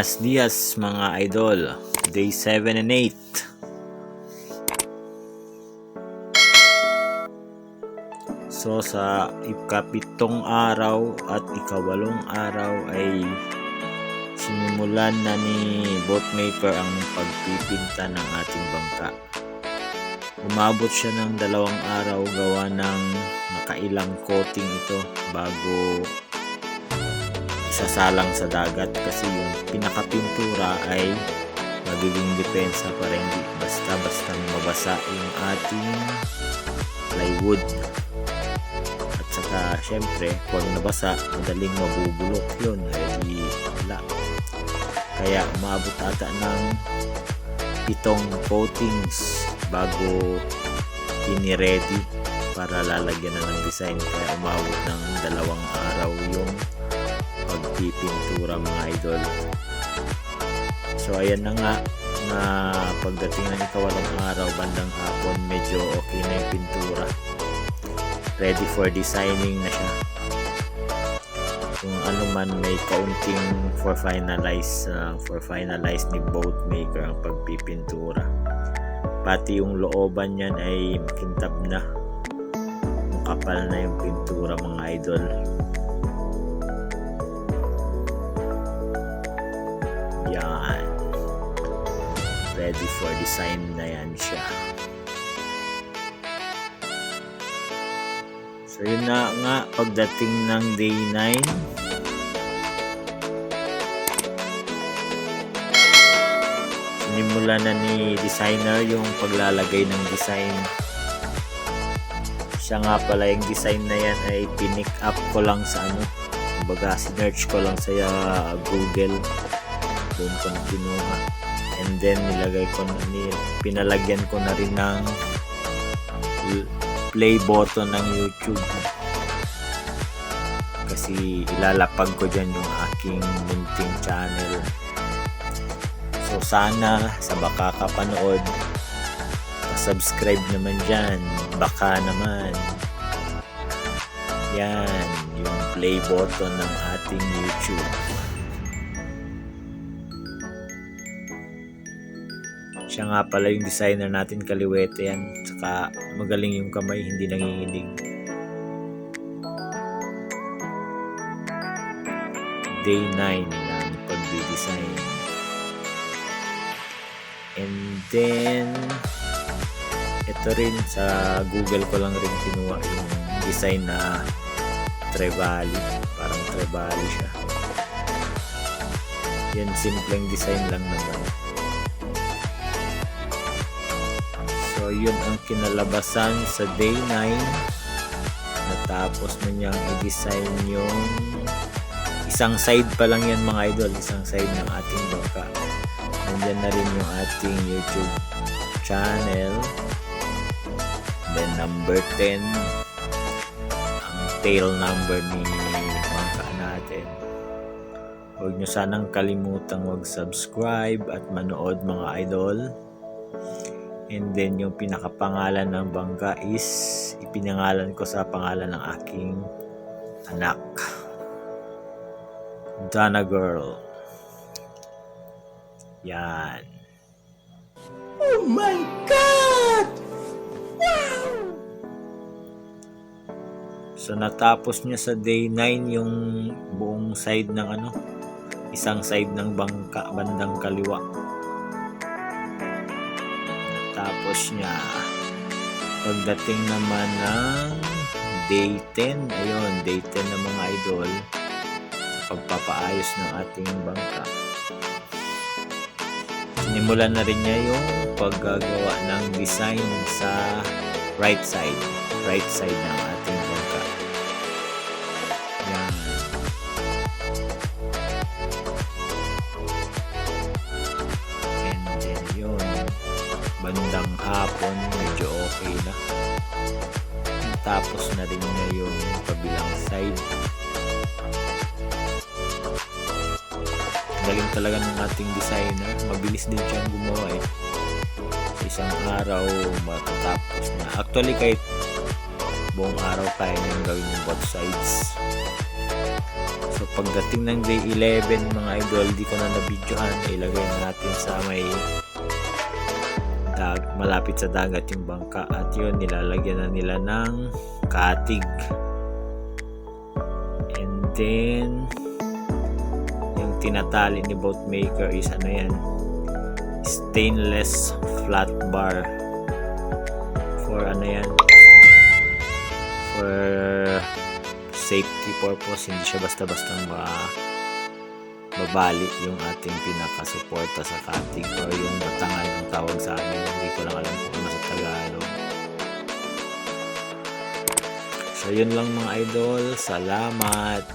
Buenos dias mga idol. Day 7 and 8. So sa ikapitong araw at ikawalong araw ay sinimulan na ni boatmaker ang pagpipinta ng ating bangka. Umabot siya ng 2 araw gawa ng nakailang coating ito bago isasalang sa dagat kasi yung pinakapintura ay magiging depensa para hindi basta-basta mabasa yung ating plywood. At saka syempre pag nabasa madaling mabubulok yun ay wala. Kaya umabot ata ng 7 coatings bago ini-ready para lalagyan na ng design. Kaya umabot ng 2 araw yung pagpipintura mga idol. So ayan na nga na pagdating ng ikawalong araw bandang hapon medyo okay na yung pintura. Ready for designing na siya. Kung ano man may kaunting for finalize ni boatmaker ang pagpipintura. Pati yung looban niyan ay makintab na. Kapal na yung pintura mga idol. Yan. Ready for design na yan siya. So yun na nga pagdating ng day 9. Sinimula na ni designer yung paglalagay ng design. Siya nga pala yung design na yan ay pinick up ko lang sa kumbaga sinearch ko lang sa Google. Doon ko na kinuha. And then pinalagyan ko na rin ng play button ng YouTube. Kasi ilalapag ko dyan yung aking munting channel. So sana sa makakapanood subscribe naman dyan. Baka naman. Yan. Yung play button ng ating YouTube. Siya nga pala yung designer natin, kaliwete yan. Saka magaling yung kamay, hindi nanginginig. Day 9 ng pagdi-design. And then ito rin sa Google ko lang rin kinuha yung design na trevally. Parang trevally siya. Yan, simpleng design lang naman. So yun ang kinalabasan sa day 9. Natapos na niyang i-design yung isang side pa lang yan mga idol. Isang side ng ating bangka. Nandyan na rin yung ating YouTube channel. Then number 10 ang tail number ni bangka natin. Huwag nyo sanang kalimutang mag-subscribe at manood mga idol. And then yung pinakapangalan ng bangka is ipinangalan ko sa pangalan ng aking anak, Dana Girl. Yan. Oh my God! Wow! So natapos niya sa day 9 yung buong side ng isang side ng bangka bandang kaliwa. Tapos niya pagdating naman ng day 10, ayun, day 10 na mga idol, pagpapaayos ng ating bangka. Sinimulan na rin niya yung paggagawa ng design sa right side ng ating bangka. Yan. And then yun, bandang hapon medyo okay na. Tapos na rin niya yung kabilang side. Galing talaga ng ating designer. Mabilis din siyang gumawa Isang araw matatapos na. Actually kahit buong araw kaya niyang gawin yung both sides. So pagdating ng day 11 mga idol, di ko na na-videohan, ilagay natin sa may malapit sa dagat yung bangka, at yun nilalagyan na nila ng katig. And then yung tinatali ni boat maker is ano yan, stainless flat bar for ano yan, for safety purpose. Hindi siya basta-basta babali yung ating pinaka-suporta sa katig, or yung batangan ang tawag sa amin, hindi ko lang alam kung ano sa Tagalog. So yun lang mga idol, salamat.